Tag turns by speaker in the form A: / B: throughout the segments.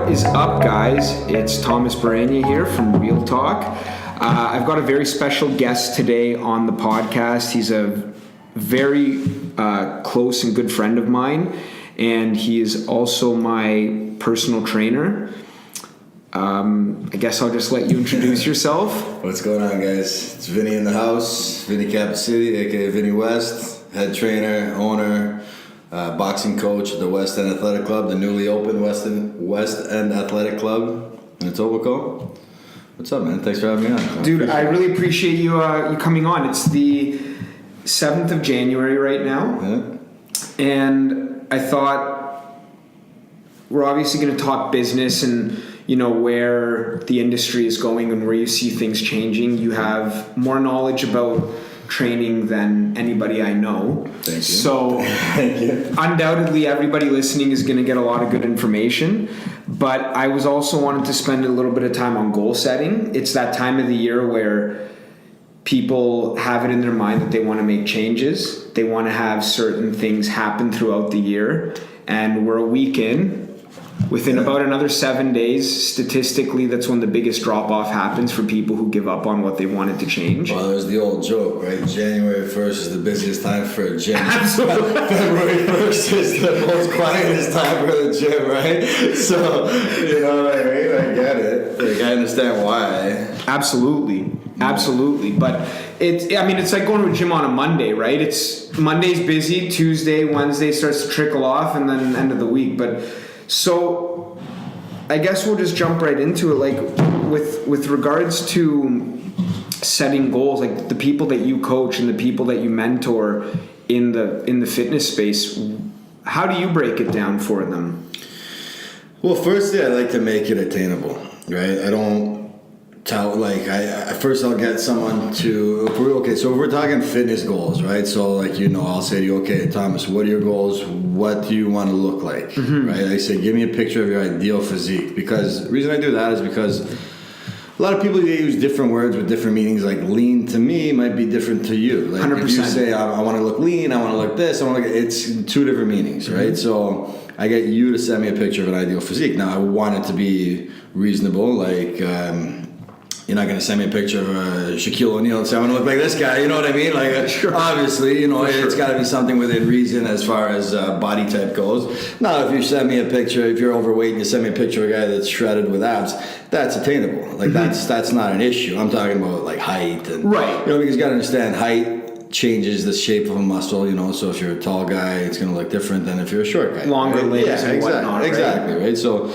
A: What is up, guys? It's Tomas Baranyai here from Real Talk. I've got a very special guest today on the podcast. He's a very close and good friend of mine, and he is also my personal trainer. I guess I'll just let you introduce yourself.
B: What's going on, guys? It's Vinny in the house. Vinny Cappuccitti, aka Vinny West, head trainer, owner, boxing coach at the West End Athletic Club, the newly opened West End Athletic Club in Etobicoke. What's up, man? Thanks for having me on.
A: Dude, I really appreciate you coming on. It's the 7th of January right now.
B: Yeah.
A: And I thought we're obviously going to talk business and, you know, where the industry is going and where you see things changing. You have more knowledge about training than anybody I know.
B: Thank you.
A: So
B: Thank you.
A: Undoubtedly everybody listening is going to get a lot of good information. But I was also wanting to spend a little bit of time on goal setting. It's that time of the year where people have it in their mind that they want to make changes. They want to have certain things happen throughout the year. And we're a week in. Within about another 7 days, statistically, that's when the biggest drop-off happens for people who give up on what they wanted to change.
B: Well, there's the old joke, right? January 1st is the busiest time for a gym.
A: Absolutely.
B: February 1st is the most quietest time for the gym, right? So, you know what I mean? I get it. Like, I understand why.
A: Absolutely. But it's like going to a gym on a Monday, right? Monday's busy, Tuesday, Wednesday starts to trickle off, and then end of the week. But so I guess we'll just jump right into it. Like with regards to setting goals, like the people that you coach and the people that you mentor in the fitness space, how do you break it down for them?
B: Well, firstly, I like to make it attainable, right? I don't tell, like, first I'll get someone to, so if we're talking fitness goals, right? So, like, you know, I'll say to you, okay, Thomas, what are your goals? What do you want to look like, right? I say, give me a picture of your ideal physique. Because the reason I do that is because a lot of people, they use different words with different meanings. Like lean to me might be different to you. Like
A: 100%.
B: If you say, I want to look lean, I want to look this, it's two different meanings, right? So I get you to send me a picture of an ideal physique. Now, I want it to be reasonable, like, you're not going to send me a picture of Shaquille O'Neal and say, I want to look like this guy. You know what I mean? Like,
A: sure.
B: Obviously, you know, it's got to be something within reason as far as body type goes. Now, if you send me a picture, if you're overweight and you send me a picture of a guy that's shredded with abs, that's attainable. Like, that's not an issue. I'm talking about, like, height. And,
A: right.
B: You know, because you got to understand height changes the shape of a muscle, you know, so if you're a tall guy, it's going to look different than if you're a short guy.
A: Longer legs and whatnot, right?
B: Exactly, right? So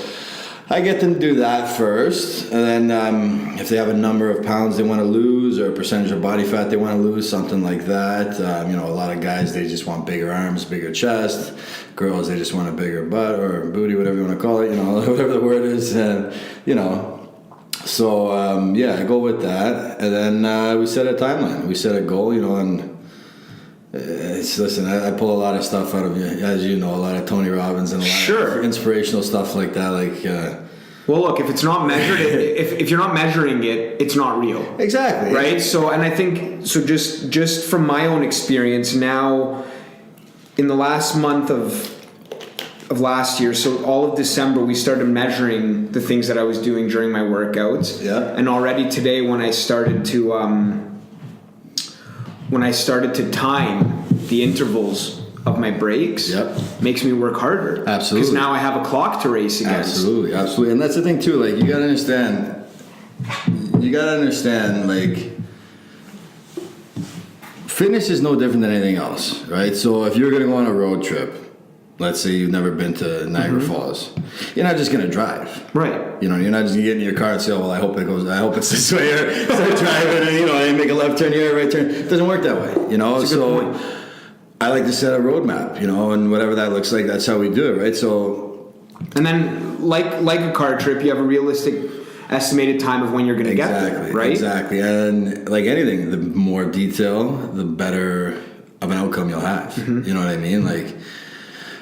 B: I get them to do that first, and then if they have a number of pounds they want to lose or a percentage of body fat they want to lose, something like that. You know, a lot of guys, they just want bigger arms, bigger chest. Girls, they just want a bigger butt or booty, whatever you want to call it, you know, whatever the word is, you know. So, I go with that, and then we set a timeline. We set a goal, you know, and listen, I pull a lot of stuff out of you, as you know, a lot of Tony Robbins and a lot of inspirational stuff like that. Like,
A: well, look, if it's not measured, if you're not measuring it, it's not real.
B: Exactly.
A: Right. So, and I think so. Just from my own experience now, in the last month of last year, so all of December, we started measuring the things that I was doing during my workouts.
B: Yeah.
A: And already today, when I started to time the intervals of my breaks, makes me work harder.
B: Absolutely.
A: Because now I have a clock to race against.
B: Absolutely. And that's the thing too, like, you gotta understand, like, fitness is no different than anything else, right? So if you're gonna go on a road trip, let's say you've never been to Niagara Falls, you're not just gonna drive.
A: Right.
B: You know, you're not just gonna get in your car and say, oh, well, I hope it's this way, or start driving and, you know, and make a left turn here, a right turn. It doesn't work that way, you know?
A: That's a good point.
B: I like to set a roadmap, you know, and whatever that looks like, that's how we do it, right? So,
A: and then, like a car trip, you have a realistic estimated time of when you're going to get there, right?
B: Exactly. And like anything, the more detail, the better of an outcome you'll have. You know what I mean? Like,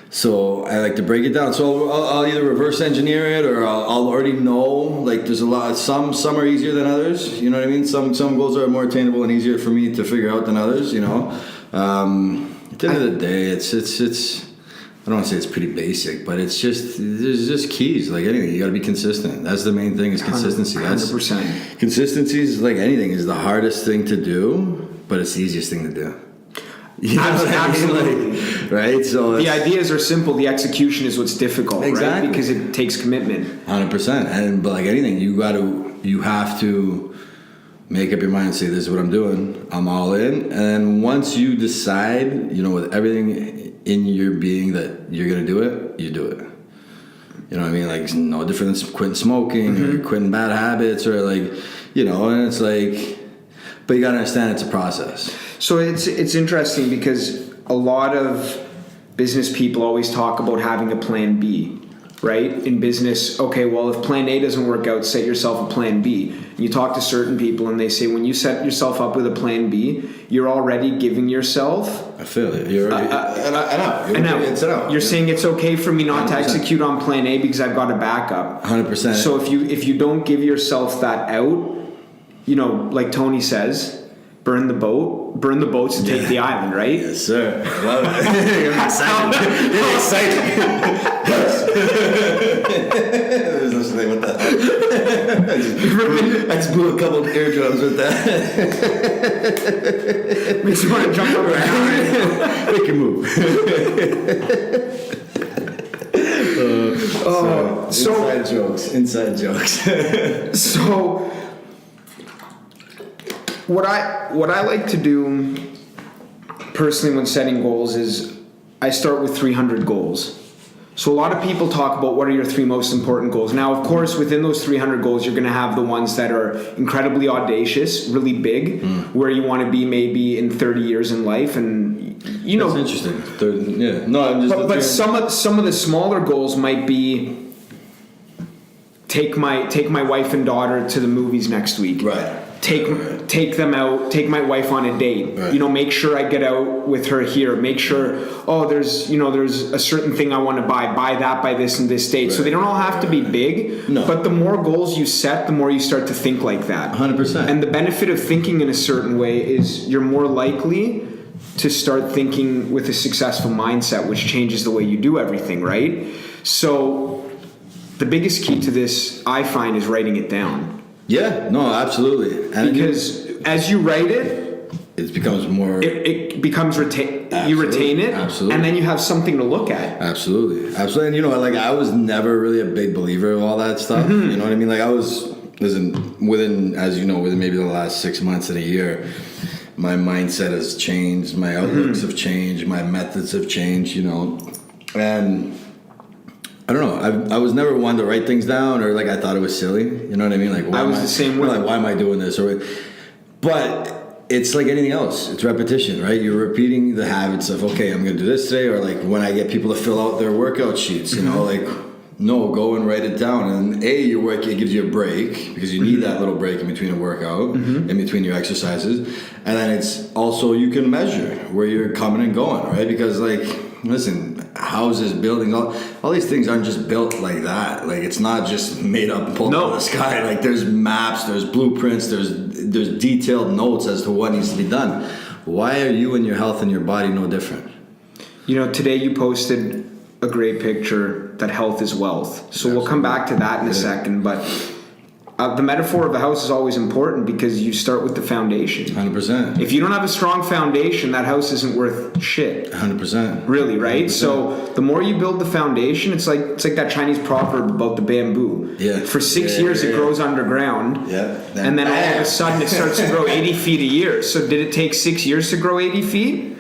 B: so I like to break it down. So I'll either reverse engineer it, or I'll already know, like, there's a lot, some are easier than others, you know what I mean? Some goals are more attainable and easier for me to figure out than others, you know? At the end of the day, it's don't want to say it's pretty basic, but there's just keys like anything. You got to be consistent. That's the main thing is consistency.
A: 100%.
B: Consistency is like anything is the hardest thing to do, but it's the easiest thing to do. You know
A: Absolutely.
B: like, right? So
A: the ideas are simple. The execution is what's difficult,
B: exactly.
A: right? Because it takes commitment.
B: 100%. But like anything, you have to make up your mind and say, this is what I'm doing. I'm all in. And then once you decide, with everything in your being that you're going to do it, you do it. You know what I mean? Like, it's no different than quitting smoking or quitting bad habits or like, and it's like, but you got to understand it's a process.
A: So it's interesting because a lot of business people always talk about having a plan B, right? In business, okay, well, if plan A doesn't work out, set yourself a plan B. And you talk to certain people and they say when you set yourself up with a plan B, you're already giving yourself...
B: I feel it. You're already... an out. It's an out.
A: You're saying it's okay for me not 100%. To execute on plan A because I've got a backup.
B: 100%.
A: So if you don't give yourself that out, like Tony says... Burn the boats and take the island, right?
B: Yes, sir. I love it. You're excited. You're excited. There's no thing with that. I just blew a couple of eardrums with that.
A: Makes you want to jump over and
B: make a move. Inside jokes.
A: So... What I like to do personally when setting goals is I start with 300 goals. So a lot of people talk about what are your 3 most important goals. Now, of course, within those 300 goals, you're going to have the ones that are incredibly audacious, really big, where you want to be maybe in 30 years in life, and
B: That's interesting. Yeah. No, I'm just.
A: But some of the smaller goals might be take my wife and daughter to the movies next week.
B: Right.
A: Take them out, take my wife on a date,
B: right.
A: Make sure I get out with her here, make sure, there's a certain thing I want to buy that by this and this date. Right. So they don't all have to be big, but the more goals you set, the more you start to think like that.
B: 100%.
A: And the benefit of thinking in a certain way is you're more likely to start thinking with a successful mindset, which changes the way you do everything, right? So the biggest key to this, I find, is writing it down.
B: Yeah, no, absolutely.
A: And because as you write it,
B: it becomes more...
A: It becomes... You retain it,
B: absolutely. And
A: then you have something to look at.
B: Absolutely. And I was never really a big believer of all that stuff. You know what I mean? Like I was... within maybe the last 6 months and a year, my mindset has changed, my outlooks have changed, my methods have changed, and... I don't know. I was never one to write things down, or like I thought it was silly. You know what I mean? Like
A: I was the same way.
B: Like, why am I doing this? But it's like anything else. It's repetition, right? You're repeating the habits of okay, I'm going to do this today, or like when I get people to fill out their workout sheets, like no, go and write it down. And it gives you a break because you need that little break in between a workout, in between your exercises, and then it's also you can measure where you're coming and going, right? Because listen, houses, buildings, all these things aren't just built like that. Like it's not just made up and pulled out of the sky. Like there's maps, there's blueprints, there's detailed notes as to what needs to be done. Why are you and your health and your body no different?
A: Today you posted a great picture that health is wealth. So Absolutely. We'll come back to that in a second, but the metaphor of a house is always important because you start with the foundation. 100%. If you don't have a strong foundation, that house isn't worth shit. 100%. Really, right? 100%. So the more you build the foundation, it's like that Chinese proverb about the bamboo. Yeah. For 6 years it grows underground. Yeah. And then all of a sudden it starts to grow 80 feet a year. So did it take 6 years to grow 80 feet?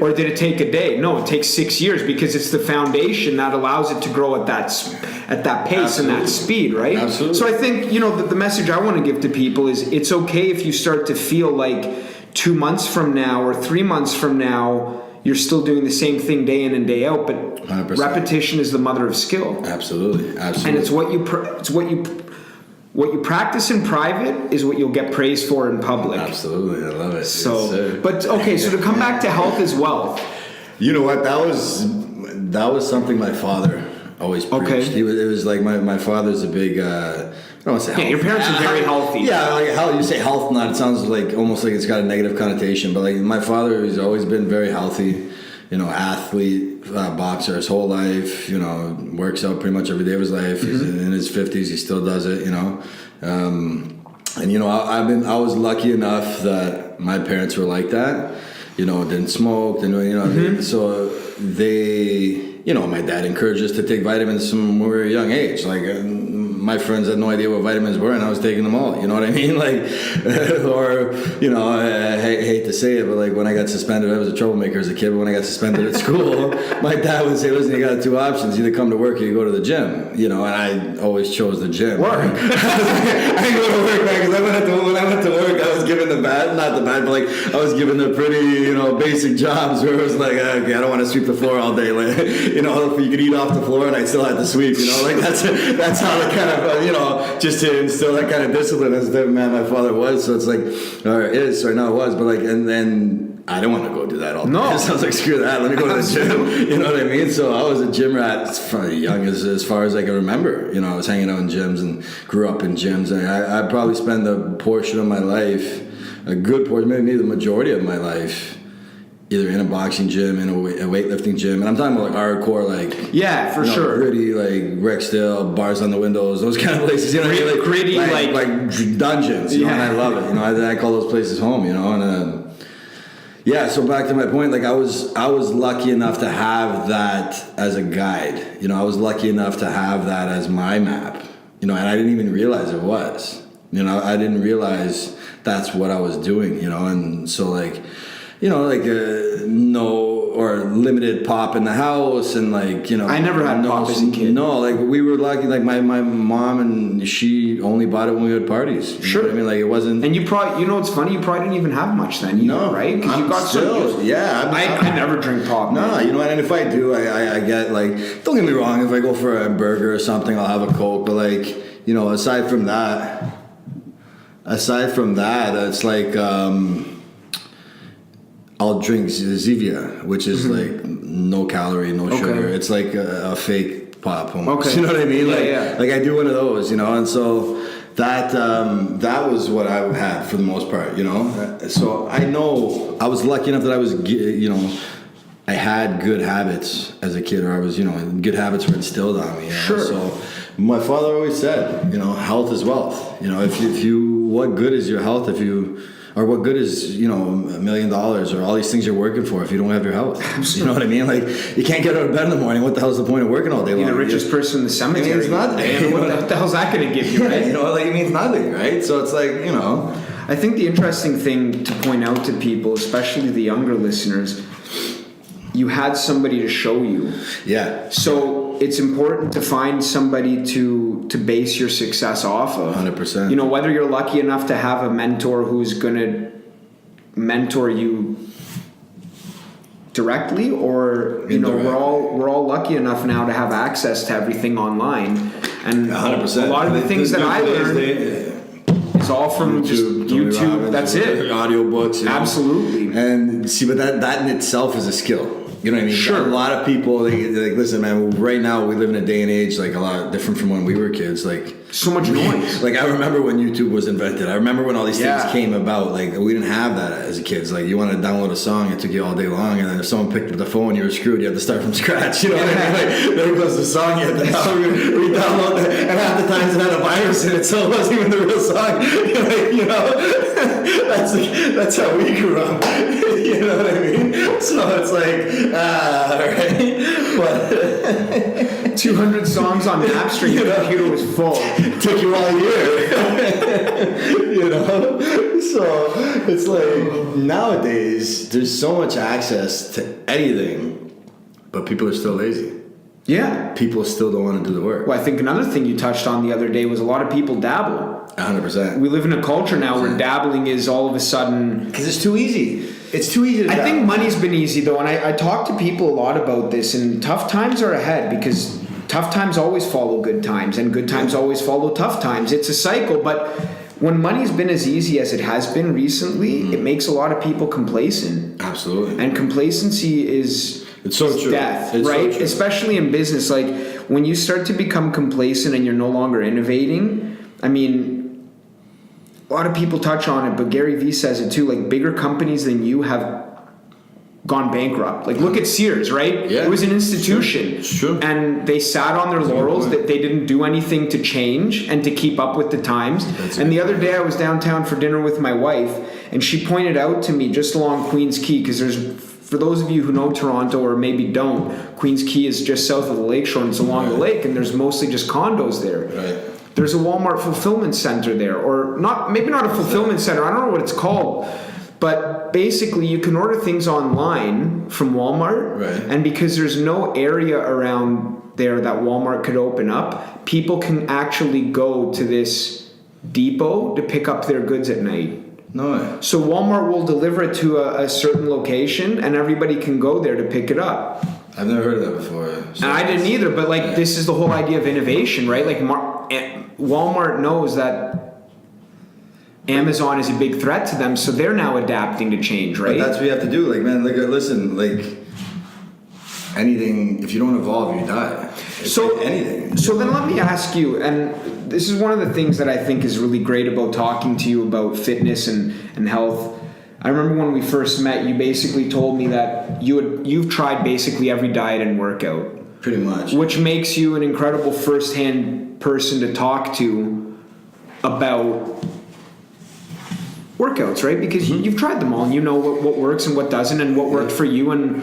A: Or did it take a day? No, it takes 6 years because it's the foundation that allows it to grow at that pace and that speed, right? Absolutely. So I think, the message I want to give to people is it's okay if you start to feel like 2 months from now or 3 months from now you're still doing the same thing day in and day out, but 100%. Repetition is the mother of skill. Absolutely. And it's what you practice in private is what you'll get praised for in public. Absolutely, I love it. So, yes, but okay, so to come back to health as wealth. You know what? That was something my father always preached. Okay. It was like my father's a big. I don't want to say health. Yeah, your parents are very healthy. Yeah, like how you say health, not it sounds like almost like it's got a negative connotation. But like my father has always been very healthy.
B: athlete, boxer his whole life, works out pretty much every day of his life. He's in his 50s, he still does it, and I was lucky enough that my parents were like that, didn't smoke, so they, my dad encouraged us to take vitamins from when we were a young age. Like, my friends had no idea what vitamins were, and I was taking them all. You know what I mean? Like, or, I hate to say it, but like when I got suspended, I was a troublemaker as a kid. But when I got suspended at school, my dad would say, "Listen, you got two options: either come to work or you go to the gym." And I always chose the gym.
A: Work.
B: I didn't go to work, man, because when I went to work, I was given not the bad, but like I was given the pretty, basic jobs where it was like, okay, I don't want to sweep the floor all day. Like, if you could eat off the floor, and I still had to sweep. Like that's how the kind of just to instill that kind of discipline as the man my father was. So it's like, or is right now it was, but like, and then I don't want to go do that all day.
A: No.
B: So I was like, screw that, let me go to the gym. You know what I mean? So I was a gym rat from young as far as I can remember. I was hanging out in gyms and grew up in gyms. And I probably spent a portion of my life, a good portion, maybe the majority of my life, either in a boxing gym, in a weightlifting gym, and I'm talking about like hardcore, like
A: sure,
B: gritty, like Rexdale, bars on the windows, those kind of places. Like
A: gritty,
B: like dungeons. And I love it. I call those places home. And so back to my point, like I was lucky enough to have that as a guide. I was lucky enough to have that as my map. And I didn't even realize it was. I didn't realize that's what I was doing. And so like. No or limited pop in the house, and like
A: I never had pop as a kid.
B: No, like we were lucky. Like my mom, and she only bought it when we had parties.
A: Sure,
B: I mean, like it wasn't.
A: And you probably, it's funny. You probably didn't even have much then. Right? Because you got
B: still,
A: I never drink pop.
B: No, and if I do, I get like. Don't get me wrong. If I go for a burger or something, I'll have a Coke. But like aside from that, it's like. I'll drink Zevia, which is like no calorie, no sugar. It's like a fake pop. Almost.
A: Okay.
B: You know what I mean?
A: Like
B: I do one of those, and so that was what I had for the most part, So I know I was lucky enough that I was, I had good habits as a kid, or I was, good habits were instilled on me.
A: Sure.
B: So my father always said, health is wealth. If you, what good is your health or what good is, $1 million or all these things you're working for if you don't have your health? Absolutely. You know what I mean? Like, you can't get out of bed in the morning. What the hell is the point of working all day long?
A: You're the richest person in the cemetery.
B: It means nothing.
A: What the hell's that going to give you, right?
B: It means nothing, right? So it's like,
A: I think the interesting thing to point out to people, especially the younger listeners, you had somebody to show you.
B: Yeah.
A: So it's important to find somebody to base your success off of.
B: 100%.
A: Whether you're lucky enough to have a mentor who's going to mentor you directly, or we're all lucky enough now to have access to everything online, and
B: 100%.
A: A lot of the things that I learned is all from YouTube. That's it.
B: Audiobooks.
A: Absolutely.
B: And see, but that in itself is a skill. You know what I mean?
A: Sure.
B: A lot of people, they like, listen, man, right now we live in a day and age like a lot different from when we were kids. Like,
A: so much noise.
B: Like, I remember when YouTube was invented. I remember when all these things came about. Like, we didn't have that as kids. Like, you wanted to download a song, it took you all day long, and then if someone picked up the phone, you were screwed. You had to start from scratch. You know what I mean? Like, there goes the song. You had to now re-download it, and half the times it had a virus in it, so it wasn't even the real song. That's how we grew up. You know what I mean? So it's like, right? But
A: 200 songs on Napster, your computer was full.
B: It took you all a year. So it's like nowadays there's so much access to anything, but people are still lazy.
A: Yeah.
B: People still don't want to do the work.
A: Well, I think another thing you touched on the other day was a lot of people dabble.
B: 100%.
A: We live in a culture now where dabbling is all of a sudden...
B: Because it's too easy. It's too easy to dabble.
A: I think money's been easy, though, and I talk to people a lot about this, and tough times are ahead because tough times always follow good times, and good times always follow tough times. It's a cycle, but when money's been as easy as it has been recently, it makes a lot of people complacent.
B: Absolutely.
A: And complacency is...
B: It's so true.
A: Death,
B: it's
A: right?
B: So true.
A: Especially in business. Like, when you start to become complacent and you're no longer innovating, I mean... A lot of people touch on it, but Gary Vee says it too. Like, bigger companies than you have gone bankrupt. Like, look at Sears, right?
B: Yeah.
A: It was an institution.
B: It's true.
A: And they sat on their laurels, that they didn't do anything to change and to keep up with the times. And the other day I was downtown for dinner with my wife, and she pointed out to me just along Queens Quay, because for those of you who know Toronto or maybe don't, Queens Quay is just south of the lakeshore and it's along the lake, and there's mostly just condos there.
B: Right.
A: There's a Walmart fulfillment center there, or maybe not a fulfillment center, I don't know what it's called. But basically, you can order things online from Walmart,
B: right.
A: And because there's no area around there that Walmart could open up, people can actually go to this depot to pick up their goods at night.
B: No way.
A: So Walmart will deliver it to a certain location, and everybody can go there to pick it up.
B: I've never heard of that before. So
A: And I didn't either, but this is the whole idea of innovation, right? Like Walmart knows that Amazon is a big threat to them, so they're now adapting to change, right?
B: But that's what you have to do. Like, man, listen, anything, if you don't evolve, you die.
A: So
B: anything.
A: So then let me ask you, and this is one of the things that I think is really great about talking to you about fitness and health. I remember when we first met, you basically told me that you've tried basically every diet and workout.
B: Pretty much.
A: Which makes you an incredible first-hand person to talk to about workouts, right? Because you've tried them all, and you know what works and what doesn't, and what worked for you, and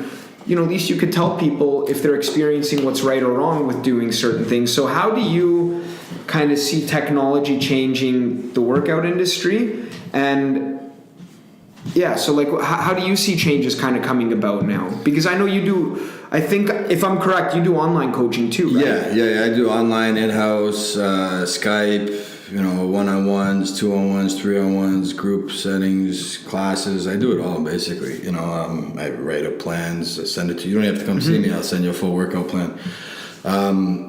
A: at least you could tell people if they're experiencing what's right or wrong with doing certain things. So how do you kind of see technology changing the workout industry? And so how do you see changes kind of coming about now? Because I know you do, I think, if I'm correct, you do online coaching too, right?
B: Yeah, I do online, in-house, Skype, one-on-ones, two-on-ones, three-on-ones, group settings, classes. I do it all, basically. I write up plans, I send it to you. You don't have to come see me. I'll send you a full workout plan.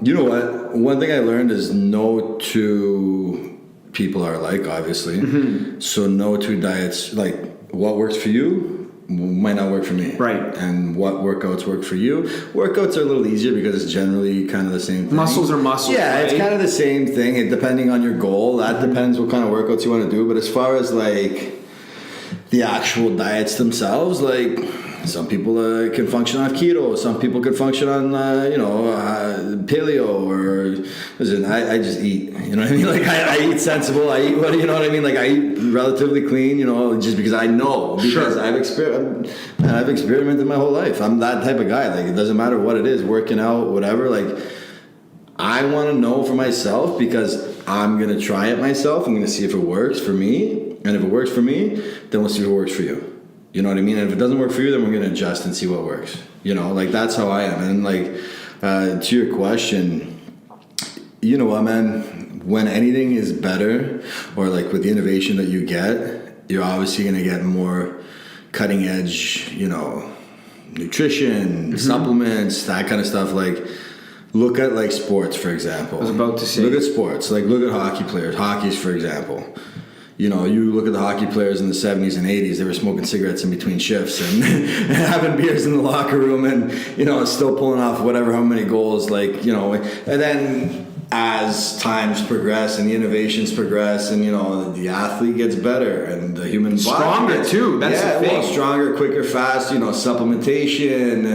B: You know what? One thing I learned is no two people are alike, obviously. So no two diets, like what works for you might not work for me.
A: Right.
B: And what workouts work for you. Workouts are a little easier because it's generally kind of the same thing.
A: Muscles are muscles.
B: Yeah,
A: right?
B: It's kind of the same thing. Depending on your goal, that depends what kind of workouts you want to do. But as far as the actual diets themselves, some people can function on keto, some people can function on paleo, or listen, I just eat, you know what I mean? I eat sensible, I eat you know what I mean? I eat relatively clean, just because I know, because I've experimented my whole life. I'm that type of guy. It doesn't matter what it is, working out, whatever. I want to know for myself, because I'm gonna try it myself. I'm gonna see if it works for me, and if it works for me, then we'll see if it works for you. You know what I mean? And if it doesn't work for you, then we're going to adjust and see what works. That's how I am. And to your question, you know what, man? When anything is better, or with the innovation that you get, you're obviously going to get more cutting edge, nutrition, supplements, that kind of stuff. Look at sports, for example.
A: I was about to say.
B: Look at sports. Look at hockey players. Hockey's, for example. You look at the hockey players in the 70s and 80s, they were smoking cigarettes in between shifts and having beers in the locker room and, still pulling off how many goals, and then as times progress and the innovations progress and, the athlete gets better and the human body
A: stronger too, that's the thing.
B: Stronger, quicker, fast, supplementation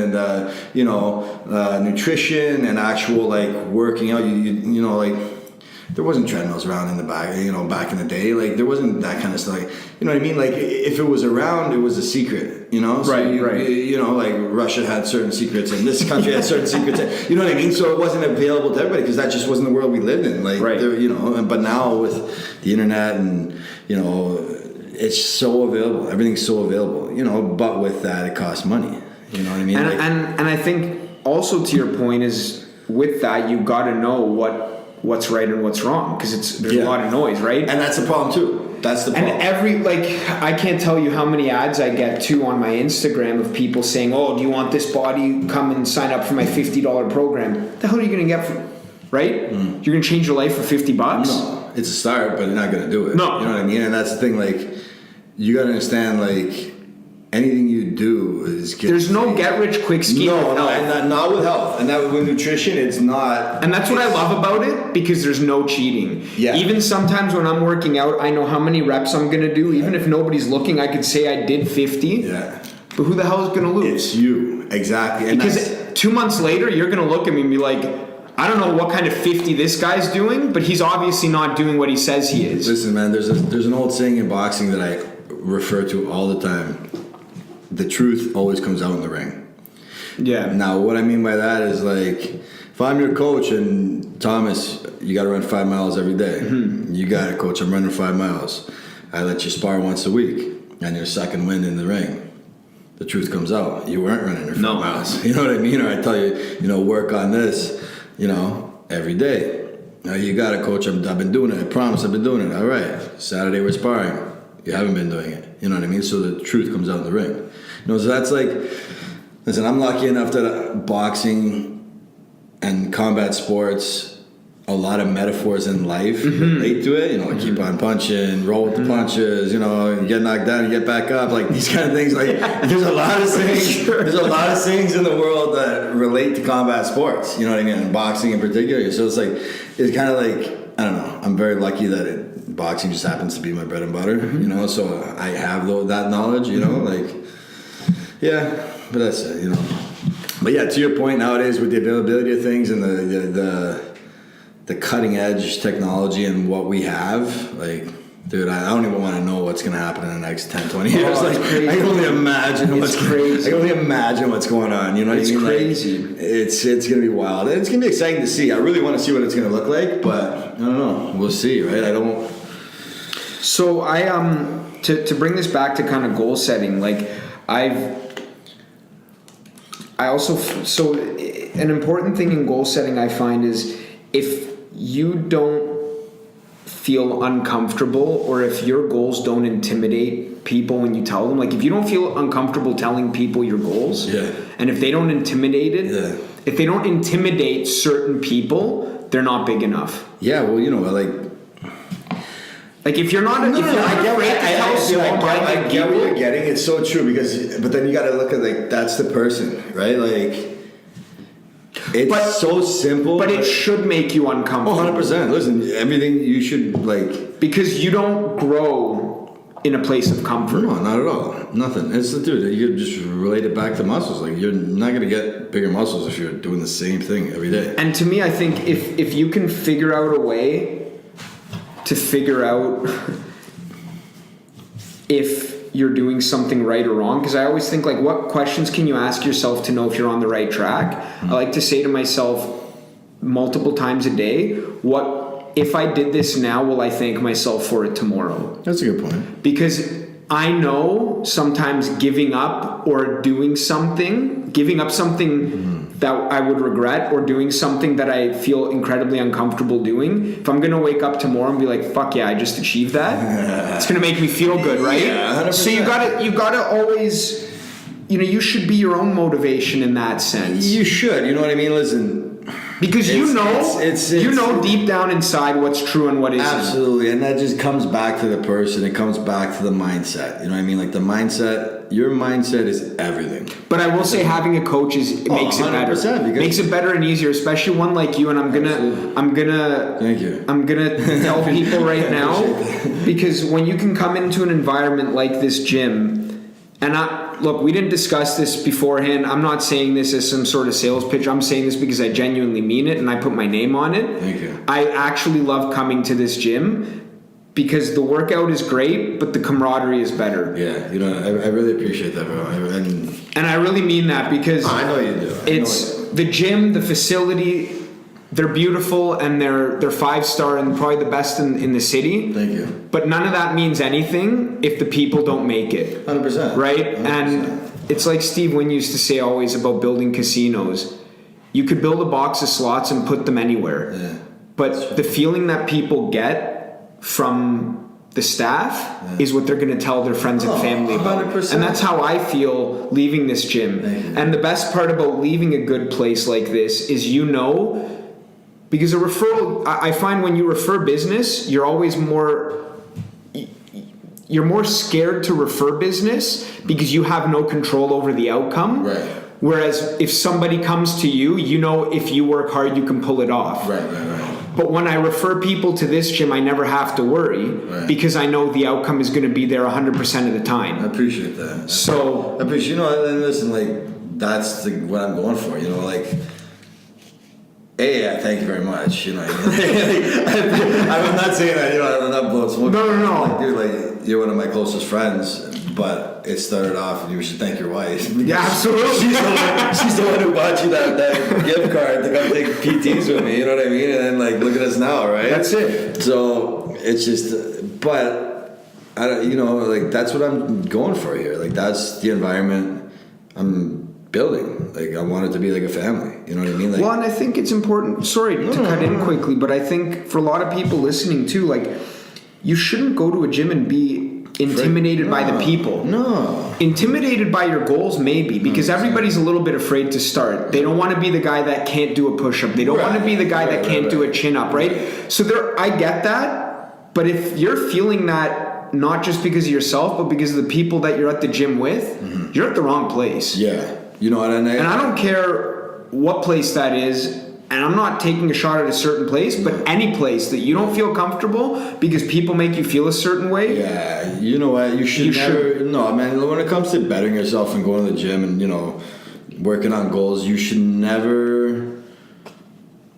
B: and, nutrition and actual, working out, there wasn't treadmills around in the back, back in the day. There wasn't that kind of stuff. You know what I mean? If it was around, it was a secret, So
A: right.
B: Russia had certain secrets and this country had certain secrets. You know what I mean? So it wasn't available to everybody because that just wasn't the world we lived in.
A: Right.
B: But now with the internet and, it's so available. Everything's so available, but with that, it costs money. You know what I mean?
A: And I think also to your point is with that, you got to know what's right and what's wrong, because there's a lot of noise, right?
B: And that's the problem too. That's the problem.
A: And I can't tell you how many ads I get too on my Instagram of people saying, "Oh, do you want this body? Come and sign up for my $50 program." The hell are you going to get from, right? You're going to change your life for $50?
B: No, it's a start, but you're not going to do it.
A: No,
B: you know what I mean. And that's the thing. You got to understand. Anything you do is
A: there's no get rich quick scheme.
B: No, and not with health, and that with nutrition, it's not.
A: And that's what I love about it, because there's no cheating.
B: Yeah.
A: Even sometimes when I'm working out, I know how many reps I'm gonna do. Even if nobody's looking, I could say I did 50.
B: Yeah.
A: But who the hell is going to lose?
B: It's you. Exactly. And
A: because 2 months later, you're going to look at me and be like, I don't know what kind of 50 this guy's doing, but he's obviously not doing what he says he is.
B: Listen, man, there's an old saying in boxing that I refer to all the time. The truth always comes out in the ring.
A: Yeah.
B: Now, what I mean by that is, like, if I'm your coach and Thomas, you got to run 5 miles every day.
A: Mm-hmm.
B: You got it, coach. I'm running 5 miles. I let you spar once a week, and your second win in the ring. The truth comes out. You weren't running your 5 miles. You know what I mean? Or I tell you, work on this, every day. Now, you got it, coach. I've been doing it. I promise I've been doing it. All right. Saturday we're sparring. You haven't been doing it. You know what I mean? So the truth comes out in the ring. So that's like, listen, I'm lucky enough that boxing and combat sports, a lot of metaphors in life relate to it. Keep on punching, roll with the punches, you get knocked down, you get back up, like these kind of things. Like there's a lot of things. There's a lot of things in the world that relate to combat sports. You know what I mean? And boxing in particular. So it's kind of like, I don't know. I'm very lucky that boxing just happens to be my bread and butter. So I have that knowledge. Yeah, but that's it. But yeah, to your point, nowadays with the availability of things and the cutting edge technology and what we have, like, dude, I don't even want to know what's going to happen in the next 10, 20 years. I can only imagine what's crazy. I can only imagine what's going on. You know what I mean?
A: It's crazy.
B: It's going to be wild. It's going to be exciting to see. I really want to see what it's going to look like, but I don't know. We'll see, right? I don't.
A: So I to bring this back to kind of goal setting, like so an important thing in goal setting I find is if you don't feel uncomfortable or if your goals don't intimidate people when you tell them, like if you don't feel uncomfortable telling people your goals, and if they don't intimidate it, if they don't intimidate certain people, they're not big enough.
B: Yeah, well,
A: like if you're not,
B: I get what you're getting. It's so true but then you got to look at that's the person, right? Like it's so simple,
A: but it should make you uncomfortable.
B: 100%. Listen, everything you should
A: because you don't grow in a place of comfort.
B: No, not at all. Nothing. It's dude. You just relate it back to muscles. Like you're not gonna get bigger muscles if you're doing the same thing every day.
A: And to me, I think if you can figure out a way to figure out if you're doing something right or wrong, because I always think what questions can you ask yourself to know if you're on the right track? I like to say to myself multiple times a day, what if I did this now, will I thank myself for it tomorrow?
B: That's a good point.
A: Because I know sometimes giving up something that I would regret, or doing something that I feel incredibly uncomfortable doing, if I'm going to wake up tomorrow and be like, fuck yeah, I just achieved that, it's going to make me feel good, right?
B: Yeah, 100%.
A: So you got to always, you should be your own motivation in that sense.
B: You should, you know what I mean? Listen,
A: because you know deep down inside what's true and what isn't.
B: Absolutely, and that just comes back to the person. It comes back to the mindset. You know what I mean? Like the mindset, your mindset is everything.
A: But I will say having a coach makes it better. Makes it better and easier, especially one like you. And I'm gonna
B: thank you.
A: I'm gonna tell people right now, because when you can come into an environment like this gym, and look, we didn't discuss this beforehand. I'm not saying this as some sort of sales pitch. I'm saying this because I genuinely mean it and I put my name on it.
B: Thank you.
A: I actually love coming to this gym because the workout is great, but the camaraderie is better.
B: Yeah, I really appreciate that, bro.
A: And I really mean that because
B: I know you do.
A: It's the gym, the facility. They're beautiful and they're 5-star and probably the best in the city.
B: Thank you.
A: But none of that means anything if the people don't make it.
B: 100%.
A: Right?
B: 100%.
A: And it's like Steve Wynn used to say always about building casinos. You could build a box of slots and put them anywhere.
B: Yeah.
A: But the feeling that people get from the staff is what they're going to tell their friends and family about.
B: 100%.
A: And that's how I feel leaving this gym. And the best part about leaving a good place like this is because a referral, I find when you refer business, you're more scared to refer business because you have no control over the outcome.
B: Right.
A: Whereas if somebody comes to you, if you work hard, you can pull it off.
B: Right.
A: But when I refer people to this gym, I never have to worry because I know the outcome is going to be there 100% of the time.
B: I appreciate that.
A: So
B: I appreciate, and listen, like, that's what I'm going for, like, yeah, thank you very much. I'm not saying that, I'm not blowing smoke.
A: No.
B: Like, dude, like, you're one of my closest friends, but it started off, and you should thank your wife.
A: Yeah, absolutely.
B: She's the one who bought you that gift card to come take PTs with me, you know what I mean? And then, like, look at us now, right?
A: That's it.
B: So, it's just, but, like, that's what I'm going for here. Like, that's the environment I'm building. Like, I want it to be like a family, you know what I mean? Like,
A: well, and I think it's important, sorry to cut in quickly, but I think for a lot of people listening too, like, you shouldn't go to a gym and be intimidated by the people.
B: No.
A: Intimidated by your goals, maybe, because everybody's a little bit afraid to start. They don't want to be the guy that can't do a push-up. They don't want to be the guy that can't do a chin-up, right? So I get that, but if you're feeling that not just because of yourself, but because of the people that you're at the gym with, you're at the wrong place.
B: Yeah. And
A: I don't care what place that is, and I'm not taking a shot at a certain place, but any place that you don't feel comfortable because people make you feel a certain way.
B: Yeah, you know what? You should never. No, man. When it comes to bettering yourself and going to the gym and working on goals, you should never.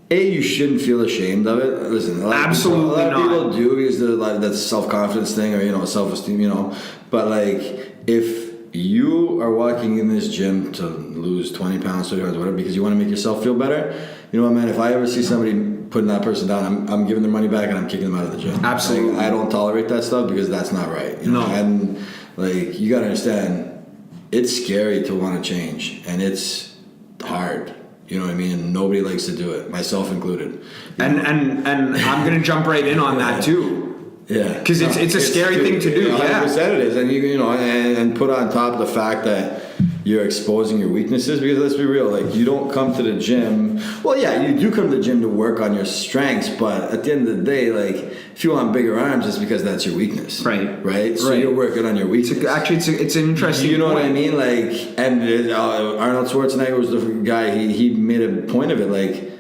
B: You shouldn't feel ashamed of it. Listen, a lot of people do because that's a self-confidence thing or self-esteem. But like if you are walking in this gym to lose 20 pounds, 30 pounds, whatever, because you want to make yourself feel better, you know what, man? If I ever see somebody putting that person down, I'm giving their money back and I'm kicking them out of the gym.
A: Absolutely.
B: Like, I don't tolerate that stuff because that's not right.
A: No.
B: And like, you got to understand, it's scary to want to change and it's hard. You know what I mean? And nobody likes to do it, myself included.
A: And I'm going to jump right in on that too.
B: Yeah,
A: because it's a scary thing to do.
B: 100% it is, and and put on top the fact that you're exposing your weaknesses. Because let's be real, like, you don't come to the gym. Well, yeah, you do come to the gym to work on your strengths, but at the end of the day, like, if you want bigger arms, it's because that's your weakness, right. So you're working on your weakness.
A: Actually, it's an interesting.
B: You know what I mean? Like, and Arnold Schwarzenegger was the guy. He made a point of it, like,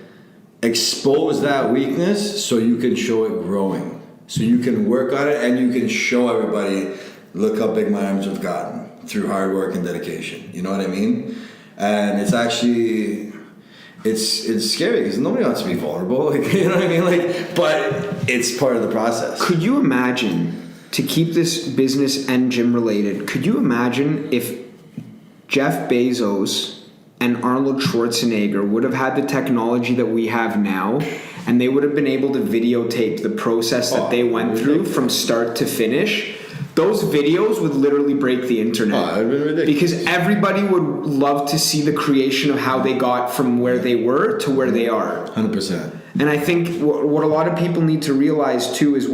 B: expose that weakness so you can show it growing. So you can work on it and you can show everybody, look how big my arms have gotten through hard work and dedication. You know what I mean? And it's actually, it's scary because nobody wants to be vulnerable. Like, you know what I mean? Like, but it's part of the process.
A: Could you imagine, to keep this business and gym related, could you imagine if Jeff Bezos and Arnold Schwarzenegger would have had the technology that we have now, and they would have been able to videotape the process that they went through from start to finish? Those videos would literally break the internet.
B: Oh, it'd be ridiculous.
A: Because everybody would love to see the creation of how they got from where they were to where they are.
B: 100%.
A: And I think what a lot of people need to realize too is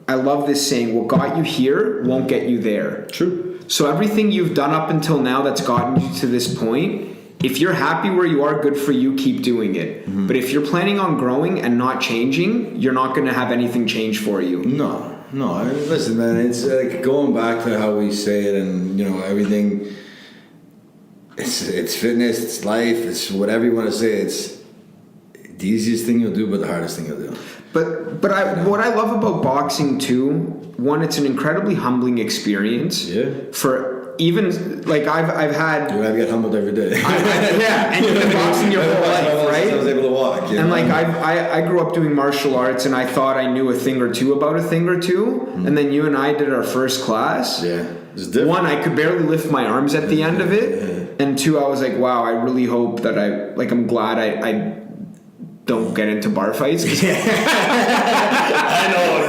A: I love this saying, what got you here won't get you there.
B: True.
A: So everything you've done up until now that's gotten you to this point, if you're happy where you are, good for you, keep doing it. Mm-hmm. But if you're planning on growing and not changing, you're not going to have anything change for you.
B: No. Listen, man, it's like going back to how we say it and, everything. It's fitness, it's life, it's whatever you want to say. It's the easiest thing you'll do, but the hardest thing you'll do.
A: But what I love about boxing too, one, it's an incredibly humbling experience. Yeah. For even like I've had.
B: I get humbled every day.
A: And you've been boxing your whole life, right?
B: I was able to walk.
A: And like I grew up doing martial arts, and I thought I knew a thing or two about a thing or two. And then you and I did our first class.
B: Yeah, it's different.
A: One, I could barely lift my arms at the end of it, and two, I was like, wow, I really hope that I'm glad I don't get into bar fights.
B: I know.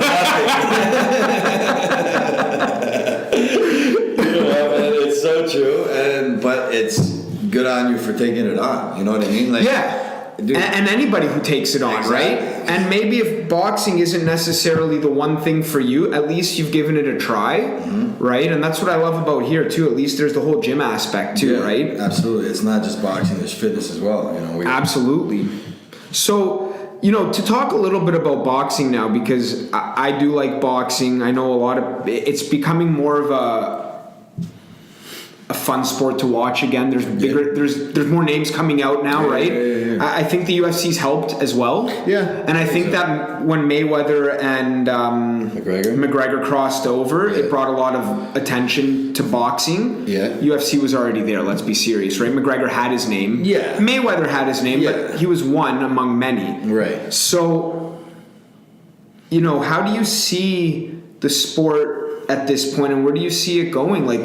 B: It's so true, but it's good on you for taking it on. You know what I mean? Like,
A: yeah. Dude. And anybody who takes it on, exactly. Right? And maybe if boxing isn't necessarily the one thing for you, at least you've given it a try, right? And that's what I love about here too. At least there's the whole gym aspect too, right?
B: Absolutely. It's not just boxing; there's fitness as well.
A: Absolutely. So, to talk a little bit about boxing now, because I do like boxing. I know it's becoming more of a fun sport to watch again. There's bigger. There's more names coming out now, right?
B: Yeah.
A: I think the UFC's helped as well.
B: Yeah,
A: and I think that when Mayweather and McGregor crossed over, it brought a lot of attention to boxing.
B: Yeah,
A: UFC was already there. Let's be serious, right? McGregor had his name.
B: Yeah,
A: Mayweather had his name, but he was one among many.
B: Right.
A: So, how do you see the sport at this point, and where do you see it going? Like,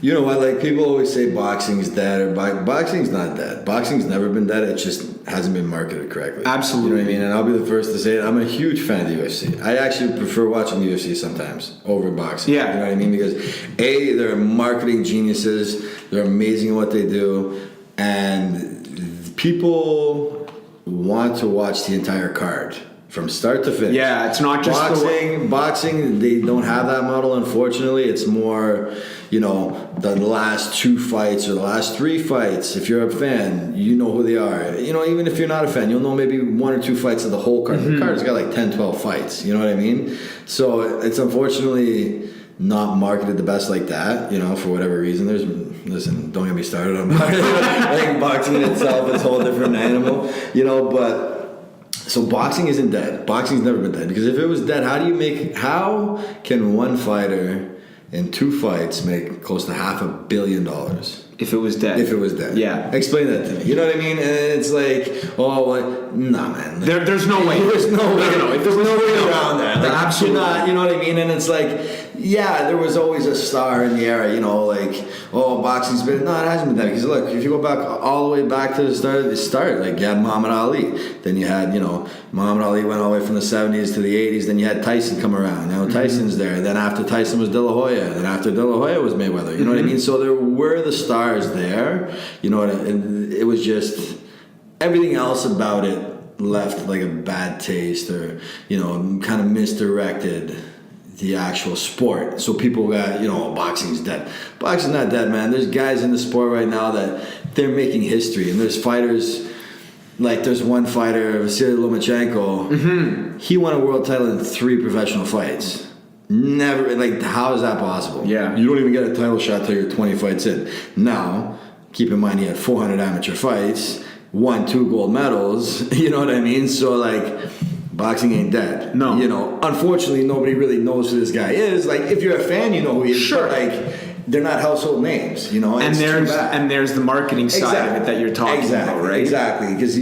B: you know what? Like, people always say boxing's dead, or boxing's not dead. Boxing's never been dead. It just hasn't been marketed correctly.
A: Absolutely.
B: You know what I mean? And I'll be the first to say it. I'm a huge fan of the UFC. I actually prefer watching the UFC sometimes over boxing.
A: Yeah.
B: You know what I mean? Because A, they're marketing geniuses. They're amazing at what they do, and people want to watch the entire card. From start to finish.
A: Yeah, it's not just
B: boxing. They don't have that model, unfortunately. It's more, the last 2 fights or the last 3 fights. If you're a fan, you know who they are. Even if you're not a fan, you'll know maybe 1 or 2 fights of the whole card. The card's got like 10, 12 fights. You know what I mean? So it's unfortunately not marketed the best like that. For whatever reason. Listen, don't get me started on boxing. I think boxing in itself is a whole different animal. But. So boxing isn't dead. Boxing's never been dead. Because if it was dead, how can one fighter in 2 fights make close to $500 million?
A: If it was dead.
B: If it was dead.
A: Yeah.
B: Explain that to me. You know what I mean? And it's like, nah, man.
A: There's no way.
B: There's no way. There's no way around that. Like,
A: absolutely
B: not, you know what I mean? And it's like, yeah, there was always a star in the era, boxing's been... No, it hasn't been that. Because look, if you go back all the way back to the start, like you had Muhammad Ali. Then you had, Muhammad Ali went all the way from the 70s to the 80s. Then you had Tyson come around. Tyson's there. Then after Tyson was De La Hoya. Then after De La Hoya was Mayweather. You know what I mean? So there were the stars there. And it was just... Everything else about it left like a bad taste or, kind of misdirected the actual sport. So people got, boxing's dead. Boxing's not dead, man. There's guys in the sport right now that they're making history. And there's fighters, like there's one fighter, Vasily Lomachenko. He won a world title in 3 professional fights. Never, how is that possible?
A: Yeah.
B: You don't even get a title shot till you're 20 fights in. Now, keep in mind he had 400 amateur fights, won 2 gold medals. You know what I mean? So, boxing ain't dead.
A: No.
B: Unfortunately, nobody really knows who this guy is. If you're a fan, you know who he is.
A: Sure.
B: But, they're not household names,
A: And there's the marketing side of it that you're talking about, right?
B: Exactly. Because,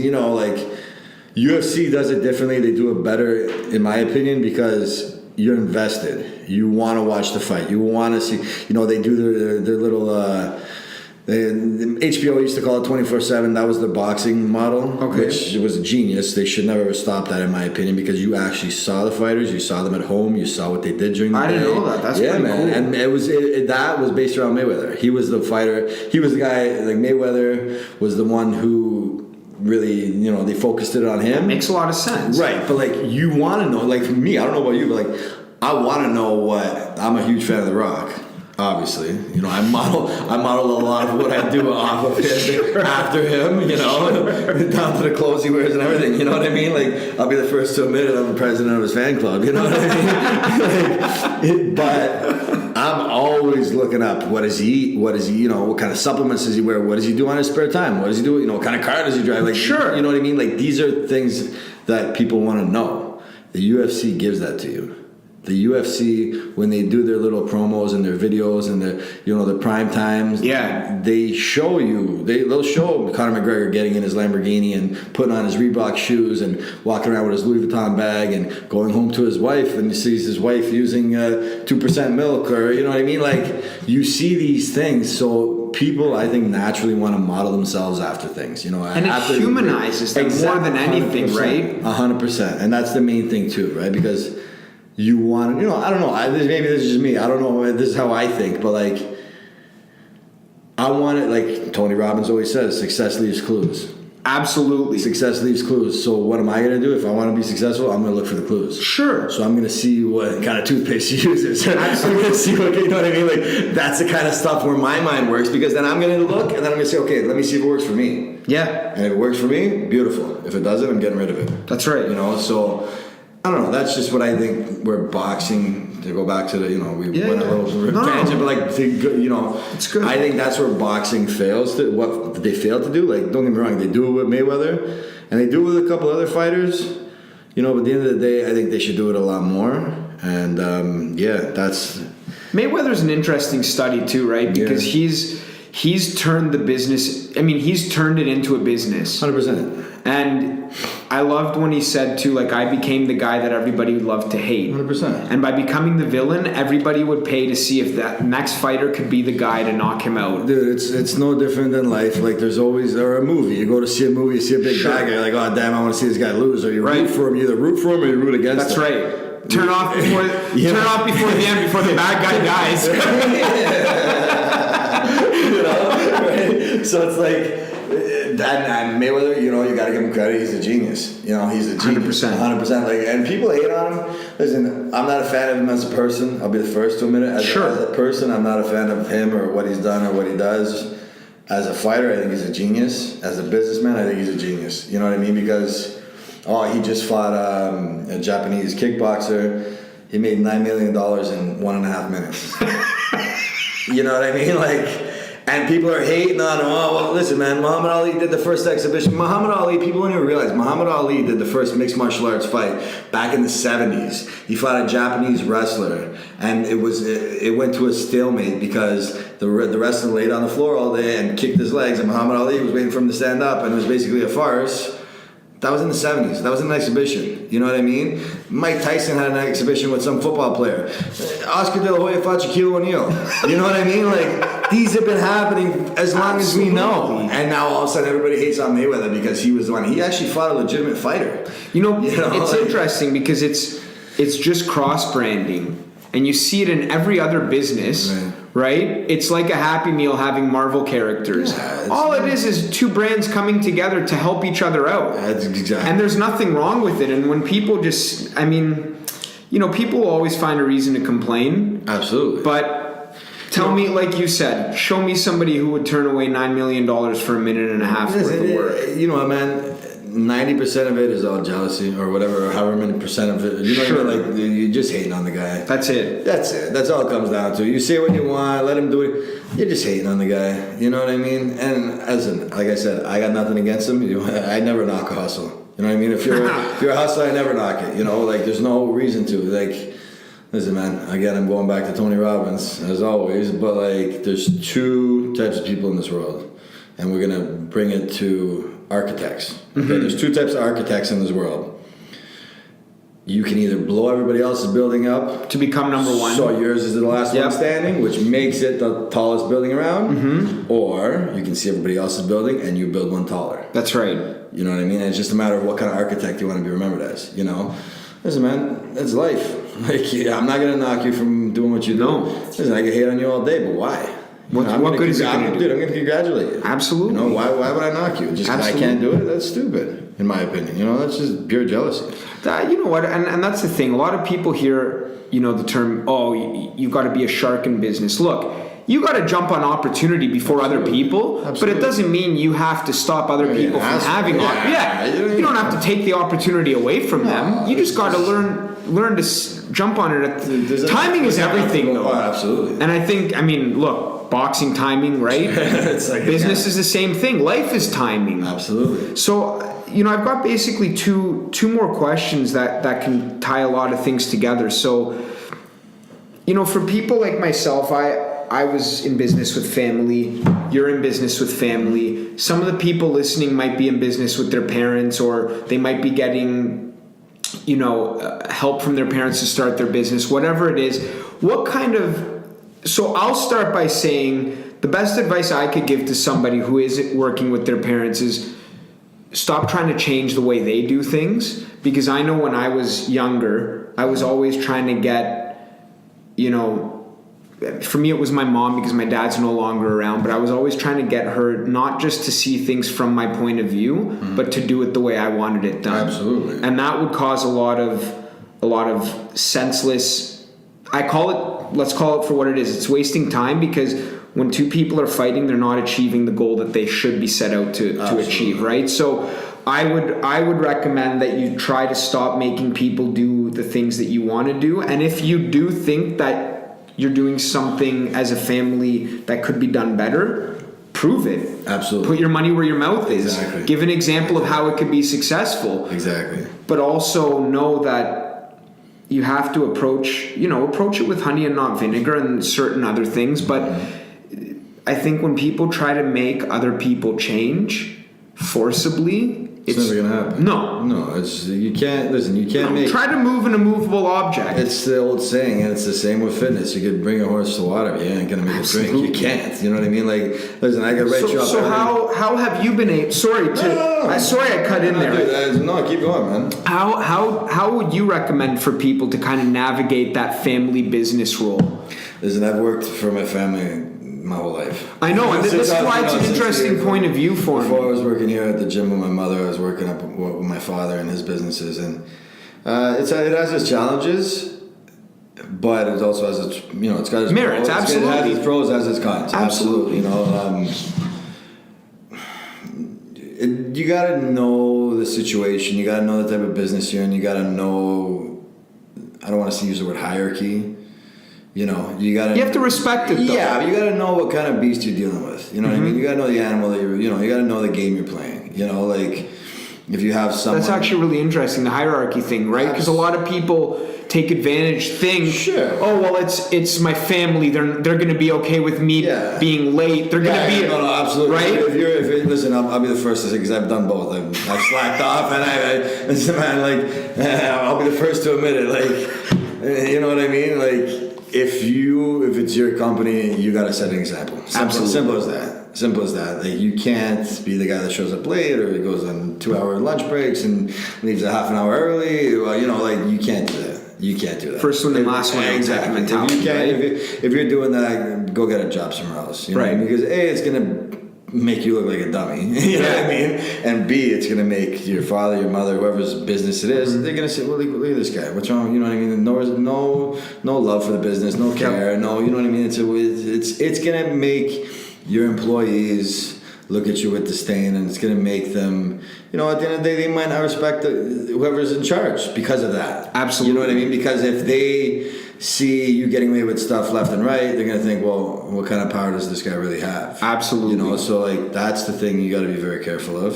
B: UFC does it differently. They do it better, in my opinion, because you're invested. You want to watch the fight. You want to see, they do their little... HBO used to call it 24/7. That was the boxing model, which was a genius. They should never have stopped that, in my opinion, because you actually saw the fighters, you saw them at home, you saw what they did during the day.
A: I didn't know that. That's pretty cool.
B: And that was based around Mayweather. He was the fighter. He was the guy. Mayweather was the one who really, they focused it on him.
A: That makes a lot of sense,
B: right? But you want to know, for me, I don't know about you, but I want to know what. I'm a huge fan of The Rock. Obviously, I model a lot of what I do off of him, after him, down to the clothes he wears and everything. You know what I mean? I'll be the first to admit it. I'm the president of his fan club. You know what I mean? But I'm always looking up what does he eat? What does he? What kind of supplements does he wear? What does he do on his spare time? What does he do? What kind of car does he drive?
A: Sure.
B: You know what I mean? These are things that people want to know. The UFC gives that to you. The UFC, when they do their little promos and their videos and their prime times, they show you. They'll show Conor McGregor getting in his Lamborghini and putting on his Reebok shoes and walking around with his Louis Vuitton bag and going home to his wife, and he sees his wife using 2% milk, or you know what I mean. You see these things, so people, I think, naturally want to model themselves after things. And
A: it humanizes them more than anything, right?
B: 100%, and that's the main thing too, right? Because you want, I don't know. Maybe this is just me. I don't know. This is how I think. But I want it. Like Tony Robbins always says, success leaves clues.
A: Absolutely.
B: Success leaves clues. So what am I going to do? If I want to be successful, I'm going to look for the clues.
A: Sure.
B: So I'm going to see what kind of toothpaste he uses. I'm going to see what, you know what I mean? That's the kind of stuff where my mind works, because then I'm going to look and then I'm going to say, okay, let me see if it works for me.
A: Yeah.
B: And if it works for me, beautiful. If it doesn't, I'm getting rid of it.
A: That's right.
B: So I don't know. That's just what I think. Where boxing, to go back to the, we
A: Yeah,
B: went
A: yeah.
B: a little tangent, but like,
A: It's good.
B: I think that's where boxing fails to, what they fail to do. Like, don't get me wrong, they do it with Mayweather, and they do it with a couple other fighters, but at the end of the day, I think they should do it a lot more. And, that's...
A: Mayweather's an interesting study too, right? Because he's turned the business, he's turned it into a business.
B: 100%.
A: And I loved when he said too, like, I became the guy that everybody would love to hate.
B: 100%.
A: And by becoming the villain, everybody would pay to see if that next fighter could be the guy to knock him out.
B: Dude, it's no different than life. Like, there's always, or a movie. You go to see a movie, you see a big bad guy, you're like, oh damn, I want to see this guy lose. Or you root for him. You either root for him or you root against him.
A: That's right. Turn off before the end, before the bad guy dies.
B: Right? So it's like, and Mayweather, you got to give him credit. He's a genius. He's a genius.
A: 100%.
B: 100%. Like, and people hate on him. Listen, I'm not a fan of him as a person. I'll be the first to admit it. As a person, I'm not a fan of him or what he's done or what he does. As a fighter, I think he's a genius. As a businessman, I think he's a genius. You know what I mean? Because he just fought a Japanese kickboxer. He made $9 million in 1.5 minutes. You know what I mean? Like, and people are hating on him. Oh, well, listen, man, Muhammad Ali did the first exhibition. Muhammad Ali, people don't even realize, Muhammad Ali did the first mixed martial arts fight back in the 70s. He fought a Japanese wrestler, and it went to a stalemate because the wrestler laid on the floor all day and kicked his legs, and Muhammad Ali was waiting for him to stand up, and it was basically a farce. That was in the 70s. That was an exhibition. You know what I mean? Mike Tyson had an exhibition with some football player. Oscar De La Hoya fought Shaquille O'Neal. You know what I mean? Like, these have been happening as long as we know. And now all of a sudden everybody hates on Mayweather because he was the one. He actually fought a legitimate fighter.
A: It's interesting because it's just cross-branding. And you see it in every other business, right? It's like a Happy Meal having Marvel characters. All it is two brands coming together to help each other out.
B: That's exactly.
A: And there's nothing wrong with it. And when people people will always find a reason to complain.
B: Absolutely.
A: But tell me, like you said, show me somebody who would turn away $9 million for a minute and a half worth of work.
B: You know what, man? 90% of it is all jealousy or whatever, or however many percent of it. Like, you're just hating on the guy.
A: That's it.
B: That's all it comes down to. You say what you want, let him do it. You're just hating on the guy. You know what I mean? And like I said, I got nothing against him. I never knock a hustle. You know what I mean? If you're a hustler, I never knock it. Like, there's no reason to. Like, listen, man, again, I'm going back to Tony Robbins, as always, but, like, there's two types of people in this world, and we're going to bring it to architects. Okay, there's two types of architects in this world. You can either blow everybody else's building up
A: to become number one,
B: so yours is the last one standing, which makes it the tallest building around, or you can see everybody else's building and you build one taller.
A: That's right.
B: You know what I mean? And it's just a matter of what kind of architect you want to be remembered as. Listen, man, that's life. Like, I'm not gonna knock you from doing what you do. Listen, I can hate on you all day, but why?
A: What good is it going to do?
B: Dude, I'm going to congratulate you.
A: Absolutely.
B: Why would I knock you? Just because I can't do it? That's stupid, in my opinion. That's just pure jealousy.
A: You know what? And that's the thing. A lot of people hear, the term, you've got to be a shark in business. Look, you got to jump on opportunity before other people, but it doesn't mean you have to stop other people from having you don't have to take the opportunity away from them. You just got to learn to jump on it. Timing is everything, though.
B: Oh, absolutely.
A: And I think, look, boxing timing, right?
B: It's like
A: business is the same thing. Life is timing.
B: Absolutely.
A: So, I've got basically two more questions that can tie a lot of things together. So, for people like myself, I was in business with family. You're in business with family. Some of the people listening might be in business with their parents, or they might be getting, help from their parents to start their business, whatever it is. So I'll start by saying the best advice I could give to somebody who is working with their parents is stop trying to change the way they do things, because I know when I was younger, I was always trying to get, for me it was my mom because my dad's no longer around, but I was always trying to get her not just to see things from my point of view, but to do it the way I wanted it done.
B: Absolutely.
A: And that would cause a lot of senseless, let's call it for what it is. It's wasting time, because when two people are fighting, they're not achieving the goal that they should be set out to achieve, right? So I would recommend that you try to stop making people do the things that you want to do. And if you do think that you're doing something as a family that could be done better, prove it.
B: Absolutely.
A: Put your money where your mouth is.
B: Exactly.
A: Give an example of how it could be successful.
B: Exactly.
A: But also know that you have to approach it with honey and not vinegar and certain other things. But I think when people try to make other people change forcibly,
B: it's never gonna happen. No, you can't make.
A: Try to move an immovable object.
B: It's the old saying, and it's the same with fitness. You could bring a horse to water, but you ain't gonna make it drink. You can't. You know what I mean? Like, listen, I could write you up.
A: So how have you been able? Sorry I cut in there.
B: No, keep going, man.
A: How would you recommend for people to kind of navigate that family business role?
B: Listen, I've worked for my family my whole life.
A: I know, and this is why it's an interesting point of view for me.
B: Before I was working here at the gym with my mother, I was working up with my father and his businesses, and it has its challenges, but it also has its it's got its
A: merits.
B: Pros.
A: Absolutely,
B: it has its pros, has its cons.
A: Absolutely.
B: You got to know the situation. You got to know the type of business you're in. You got to know. I don't want to use the word hierarchy. You have to respect it, though.
A: Yeah,
B: you got to know what kind of beast you're dealing with. You know what I mean? You got to know the animal that you got to know the game you're playing. Like if you have someone.
A: That's actually really interesting, the hierarchy thing, right? Because a lot of people take advantage, think, oh, well, it's my family. They're going to be okay with me being late. They're going to be.
B: No, absolutely.
A: Right?
B: Listen, I'll be the first to say, because I've done both. I've slacked off, and listen, man, I'll be the first to admit it. Like, you know what I mean? Like, if it's your company, you got to set an example. Simple as that. Like, you can't be the guy that shows up late, or he goes on 2-hour lunch breaks and leaves a half an hour early. Well, you can't do that. You can't do that.
A: First one and last one.
B: Exactly. If you're doing that, go get a job somewhere else. You know what I mean? Because A, it's gonna make you look like a dummy. You know what I mean? And B, it's gonna make your father, your mother, whoever's business it is, they're gonna say, "Well, look at this guy. What's wrong?" You know what I mean? No love for the business, no care, no. You know what I mean? It's gonna make your employees look at you with disdain, and it's gonna make them. At the end of the day, they might not respect whoever's in charge because of that.
A: Absolutely.
B: You know what I mean? Because if they see you getting away with stuff left and right, they're going to think, well, what kind of power does this guy really have?
A: Absolutely.
B: So that's the thing you got to be very careful of.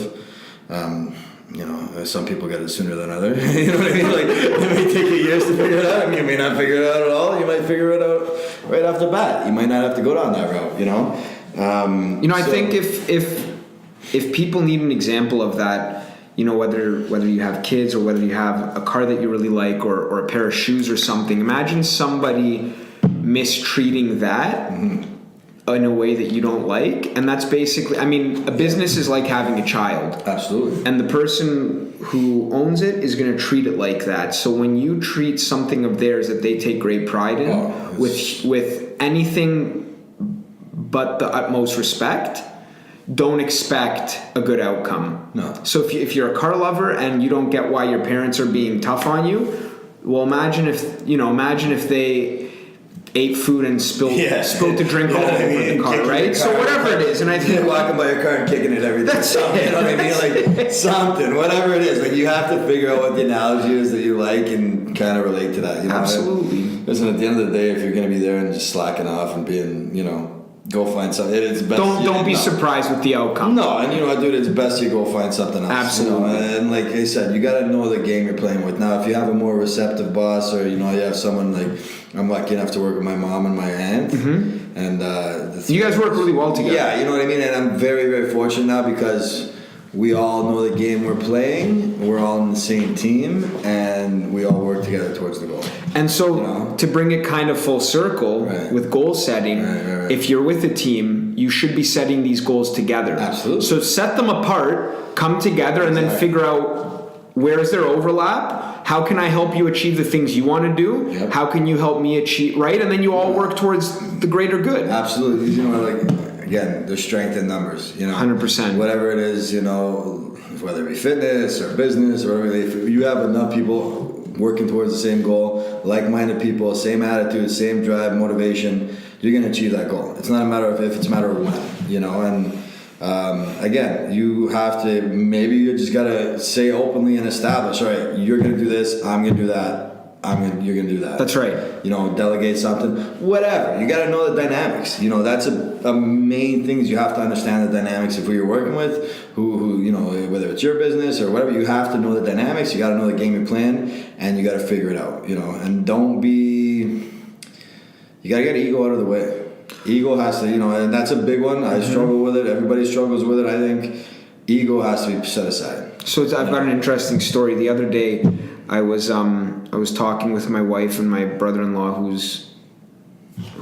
B: Some people get it sooner than others. You know what I mean? Like, it may take you years to figure it out. I mean, you may not figure it out at all. You might figure it out right off the bat. You might not have to go down that route,
A: I think if people need an example of that, whether you have kids or whether you have a car that you really like or a pair of shoes or something, imagine somebody mistreating that in a way that you don't like. And that's basically, a business is like having a child.
B: Absolutely.
A: And the person who owns it is going to treat it like that. So when you treat something of theirs that they take great pride in with anything but the utmost respect, don't expect a good outcome.
B: No.
A: So if you're a car lover and you don't get why your parents are being tough on you, well, imagine if they ate food and spilled the drink all over the car, right? So whatever it is, and I think
B: you're walking by your car and kicking it every day.
A: That's it.
B: You know what I mean? Like something, whatever it is. Like, you have to figure out what the analogy is that you like and kind of relate to that.
A: Absolutely.
B: Listen, at the end of the day, if you're going to be there and just slacking off and being, go find something. It's best.
A: Don't be surprised with the outcome.
B: No, and dude, it's best you go find something else.
A: Absolutely.
B: And like I said, you got to know the game you're playing with. Now, if you have a more receptive boss, or you have someone like, I'm lucky enough to work with my mom and my aunt, and
A: you guys work really well together.
B: Yeah, you know what I mean. And I'm very, very fortunate now because we all know the game we're playing. We're all on the same team, and we all work together towards the goal.
A: And so, to bring it kind of full circle with goal setting, if you're with a team, you should be setting these goals together.
B: Absolutely.
A: So set them apart, come together, and then figure out where is there overlap. How can I help you achieve the things you want to do?
B: Yep.
A: How can you help me achieve, right? And then you all work towards the greater good.
B: Absolutely. Again, there's strength in numbers.
A: 100%.
B: Whatever it is, whether it be fitness or business or whatever, if you have enough people working towards the same goal, like-minded people, same attitude, same drive, motivation, you're going to achieve that goal. It's not a matter of if, it's a matter of when, and again, you have to, maybe you just got to say openly and establish, all right, you're going to do this, I'm going to do that. You're gonna do that.
A: That's right.
B: Delegate something, whatever. You got to know the dynamics. That's a main thing is you have to understand the dynamics of who you're working with, who whether it's your business or whatever. You have to know the dynamics. You got to know the game you're playing, and you got to figure it out. And don't be. You got to get ego out of the way. Ego has to, and that's a big one. I struggle with it. Everybody struggles with it. I think ego has to be set aside.
A: So I've got an interesting story. The other day, I was talking with my wife and my brother-in-law, who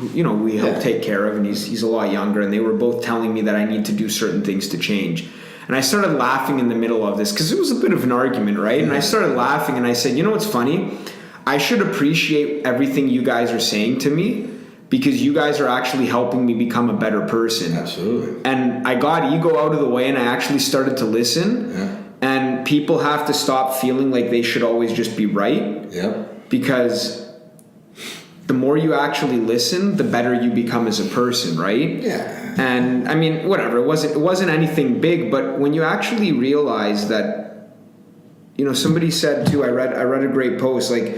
A: we help take care of, and he's a lot younger, and they were both telling me that I need to do certain things to change. And I started laughing in the middle of this because it was a bit of an argument, right? And I started laughing, and I said, what's funny? I should appreciate everything you guys are saying to me because you guys are actually helping me become a better person.
B: Absolutely.
A: And I got ego out of the way, and I actually started to listen.
B: Yeah.
A: And people have to stop feeling like they should always just be right.
B: Yep.
A: Because the more you actually listen, the better you become as a person, right?
B: Yeah.
A: And I mean, whatever. It wasn't anything big, but when you actually realize that, somebody said too. I read a great post like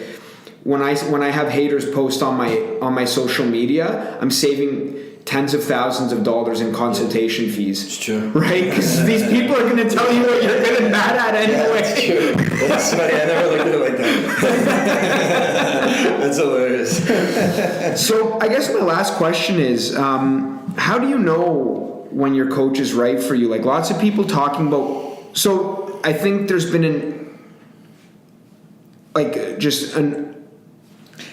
A: when I have haters post on my social media, I'm saving tens of thousands of dollars in consultation fees.
B: It's true.
A: Right? Because these people are going to tell you what you're good and bad at anyway.
B: Yeah, that's true. That's funny. I never looked at it like that. That's hilarious.
A: So I guess my last question is, how do you know when your coach is right for you? Like lots of people talking about... So I think there's been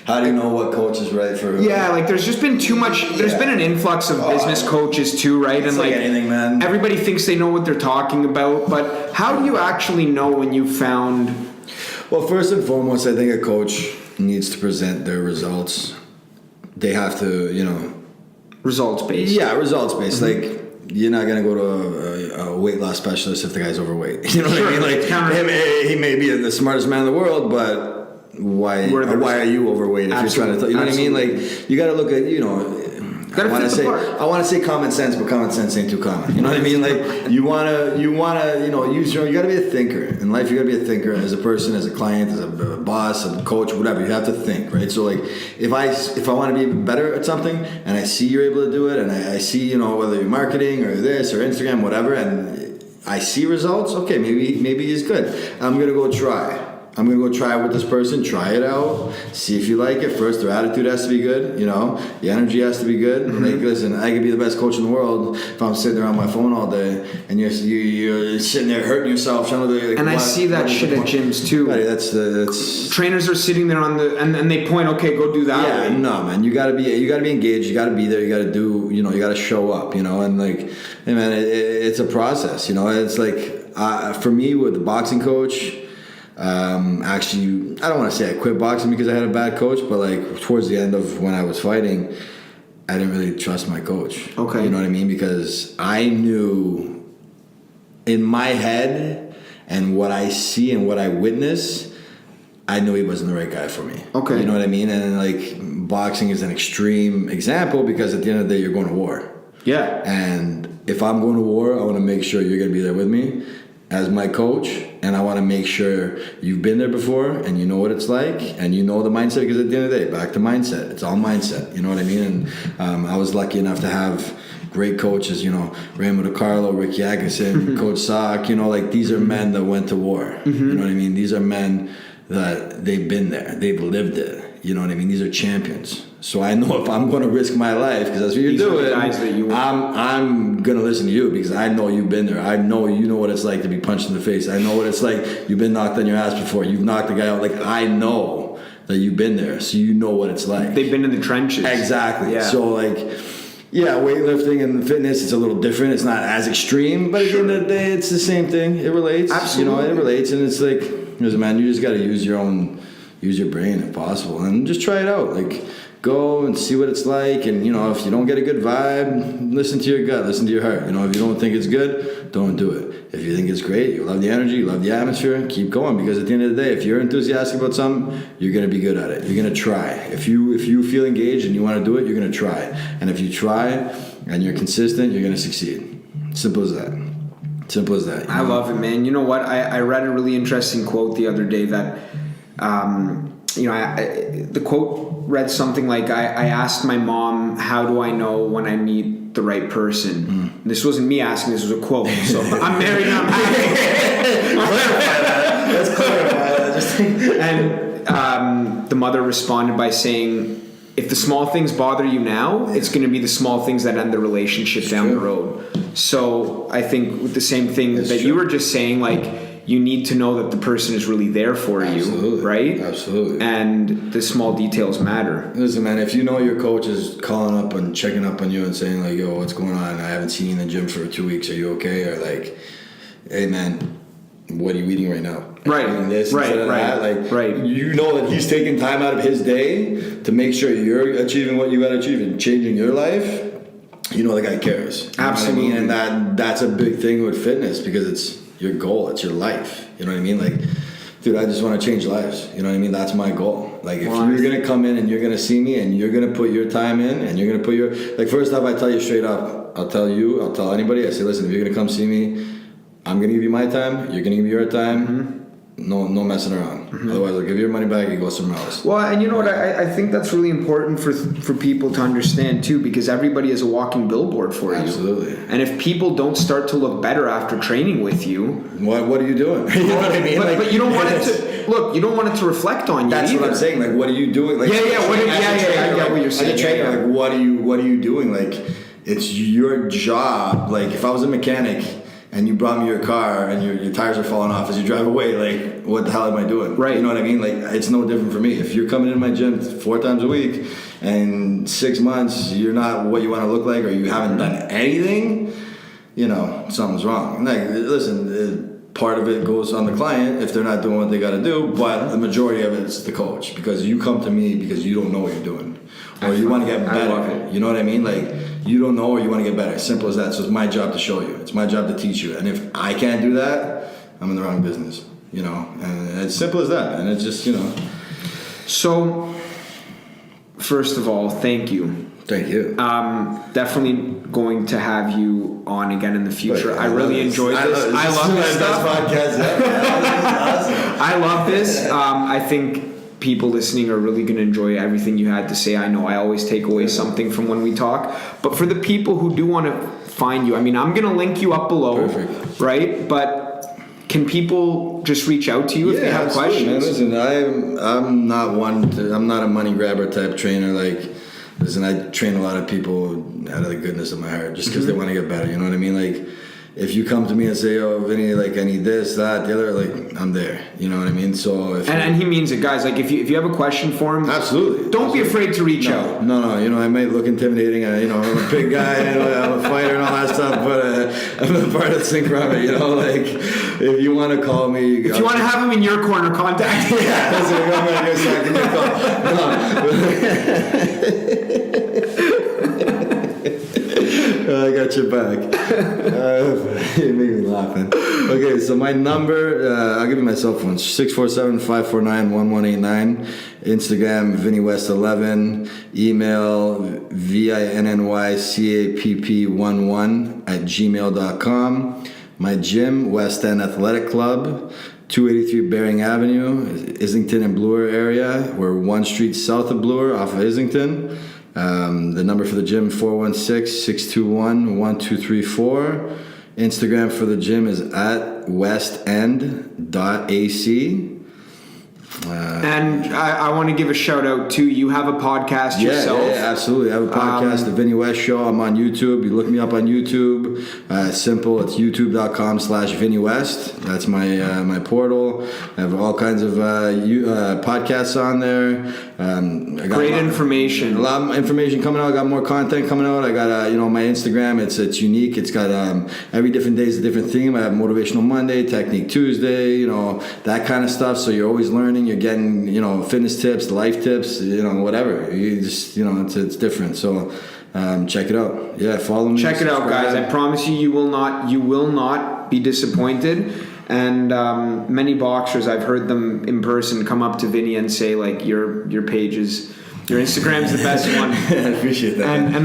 B: How do you know what coach is right for who?
A: Yeah, like there's just been too much. There's been an influx of business coaches too, right?
B: It's
A: and like
B: anything, man.
A: Everybody thinks they know what they're talking about, but how do you actually know when you found?
B: Well, first and foremost, I think a coach needs to present their results. They have to,
A: Results based.
B: Yeah, results based. Mm-hmm. Like you're not gonna go to a weight loss specialist if the guy's overweight. You know what I mean? Like he may be the smartest man in the world, but why are you overweight if you're trying to you know what I mean? Like you got to look at I want to say common sense, but common sense ain't too common. You know what I mean? Like you want to use you got to be a thinker in life. You got to be a thinker as a person, as a client, as a boss, a coach, whatever. You have to think, right? So like if I want to be better at something and I see you're able to do it, and I see whether you're marketing or this or Instagram, whatever, and I see results. Okay, maybe he's good. I'm gonna go try. I'm going to go try it with this person, try it out, see if you like it. First, their attitude has to be good, the energy has to be good. Mm-hmm. Like, listen, I could be the best coach in the world if I'm sitting there on my phone all day and you're sitting there hurting yourself. Trying to like,
A: and I see that shit at gyms too.
B: Buddy, that's
A: trainers are sitting there and they point, okay, go do that.
B: Yeah, no, man, you got to be engaged. You got to be there. You got to do, you got to show up, and like, hey man, it's a process, It's like for me with the boxing coach. Actually, I don't want to say I quit boxing because I had a bad coach, but like towards the end of when I was fighting, I didn't really trust my coach.
A: Okay.
B: You know what I mean? Because I knew in my head and what I see and what I witness, I knew he wasn't the right guy for me.
A: Okay.
B: You know what I mean? And like boxing is an extreme example because at the end of the day, you're going to war.
A: Yeah.
B: And if I'm going to war, I want to make sure you're going to be there with me as my coach, and I want to make sure you've been there before and you know what it's like and you know the mindset, because at the end of the day, back to mindset. It's all mindset, you know what I mean? And I was lucky enough to have great coaches, Raymond DiCarlo, Ricky Atkinson, Coach Sock, like these are men that went to war. Mm-hmm. You know what I mean? These are men that they've been there, they've lived it. You know what I mean? These are champions. So I know if I'm going to risk my life, because that's what you're doing, I'm going to listen to you because I know you've been there. I know you know what it's like to be punched in the face. I know what it's like. You've been knocked on your ass before. You've knocked a guy out. Like, I know that you've been there, so you know what it's like.
A: They've been in the trenches.
B: Exactly.
A: Yeah.
B: So, like, yeah, weightlifting and fitness, it's a little different. It's not as extreme, but at the end of the day, it's the same thing. It relates.
A: Absolutely.
B: It relates, and it's like, listen, man, you just got to use your brain if possible, and just try it out. Like, go and see what it's like, and if you don't get a good vibe, listen to your gut, listen to your heart. If you don't think it's good, don't do it. If you think it's great, you love the energy, you love the atmosphere, keep going, because at the end of the day, if you're enthusiastic about something, you're going to be good at it. You're going to try. If you feel engaged and you want to do it, you're going to try. And if you try and you're consistent, you're going to succeed. Simple as that. Simple as that.
A: I love it, man. You know what? I read a really interesting quote the other day that, the quote read something like, I asked my mom, how do I know when I meet the right person? This wasn't me asking, this was a quote. So I'm married and I'm happy.
B: Clarify that. Let's clarify that.
A: And the mother responded by saying, if the small things bother you now, it's going to be the small things that end the relationship down the road. So I think with the same thing that you were just saying, like, you need to know that the person is really there for you, right?
B: Absolutely.
A: And the small details matter.
B: Listen, man, if you know your coach is calling up and checking up on you and saying, like, yo, what's going on? I haven't seen you in the gym for 2 weeks. Are you okay? Or like, hey, man, what are you eating right now?
A: Right.
B: This, right. You know that he's taking time out of his day to make sure you're achieving what you got to achieve and changing your life. You know the guy cares.
A: Absolutely.
B: You know what I mean? And that's a big thing with fitness because it's your goal. It's your life. You know what I mean? Like, dude, I just want to change lives. You know what I mean? That's my goal. Like, if you're going to come in and you're going to see me and you're going to put your time in and you're going to put your... Like, first off, I tell you straight up. I'll tell you. I'll tell anybody. I say, listen, if you're going to come see me, I'm going to give you my time. You're going to give me your time. Mm-hmm. No messing around. Mm-hmm. Otherwise, I'll give you your money back. You go somewhere else.
A: Well, and you know what? I think that's really important for people to understand too, because everybody is a walking billboard for you.
B: Absolutely.
A: And if people don't start to look better after training with you,
B: what are you doing? You know what I mean?
A: But you don't want it to look. You don't want it to reflect on you.
B: That's
A: either.
B: What I'm saying. Like, what are you doing? Like,
A: I get what you're saying.
B: As a trainer, like, what are you doing? Like, it's your job. Like, if I was a mechanic and you brought me your car and your tires are falling off as you drive away, like, what the hell am I doing?
A: Right.
B: You know what I mean? Like, it's no different for me. If you're coming in my gym 4 times a week and 6 months you're not what you want to look like or you haven't done anything, you know, something's wrong. Like, listen, part of it goes on the client if they're not doing what they got to do, but the majority of it's the coach, because you come to me because you don't know what you're doing or you want to get better. You know what I mean? Like, you don't know or you want to get better. Simple as that. So it's my job to show you. It's my job to teach you. And if I can't do that, I'm in the wrong business. You know? And it's simple as that. And it's just, you know.
A: So, first of all, thank you.
B: Thank you.
A: Definitely going to have you on again in the future. I really enjoyed this. I love this stuff.
B: Awesome.
A: I love this. I think people listening are really going to enjoy everything you had to say. I know I always take away something from when we talk. But for the people who do want to find you, I mean, I'm going to link you up below. Perfect. Right? But can people just reach out to you if they have questions?
B: Man. Listen, I'm not I'm not a money grabber type trainer. Like, listen, I train a lot of people out of the goodness of my heart just because they want to get better. You know what I mean? Like, if you come to me and say, oh, Vinny, like, I need this, that, the other, like, I'm there. You know what I mean? So if
A: and he means it, guys. Like, if you have a question for him,
B: absolutely,
A: don't be afraid to reach out.
B: No. You know, I might look intimidating. You know, I'm a big guy. You know, I'm a fighter and all that stuff. But I'm a part of the Synchronomy. You know, like, if you want to call me,
A: if you want to have him in your corner, contact me.
B: Yeah, that's what I'm going to do. So I can I got your back. You make me laughing. Okay, so my number, I'll give you my cell phone. 647-549-1189. Instagram, VinnyWest11. Email, VINNYCAPP11@gmail.com. My gym, West End Athletic Club, 283 Bering Avenue, Islington and Bloor area. We're 1 street south of Bloor, off of Islington. The number for the gym, 416-621-1234. Instagram for the gym is at westend.ac.
A: And I want to give a shout out to you. Have a podcast yourself.
B: Yeah, absolutely. I have a podcast, The Vinny West Show. I'm on YouTube. You look me up on YouTube. Simple. It's youtube.com/Vinny West. That's my portal. I have all kinds of podcasts on there. I got
A: great information.
B: A lot of information coming out. I got more content coming out. I got my Instagram. It's unique. It's got every different day is a different theme. I have Motivational Monday, Technique Tuesday. That kind of stuff. So you're always learning. You're getting fitness tips, life tips. Whatever. You just it's different. So check it out. Yeah, follow me.
A: Check it out, guys. I promise you will not be disappointed. And many boxers, I've heard them in person come up to Vinny and say, like, your page is Your Instagram's the best one.
B: I appreciate that.
A: And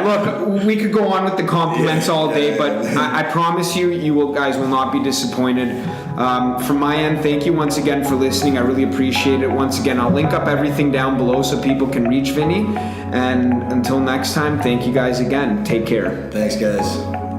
A: look, we could go on with the compliments all day, but I promise you guys will not be disappointed. From my end, thank you once again for listening. I really appreciate it. Once again, I'll link up everything down below so people can reach Vinny. And until next time, thank you guys again. Take care.
B: Thanks, guys.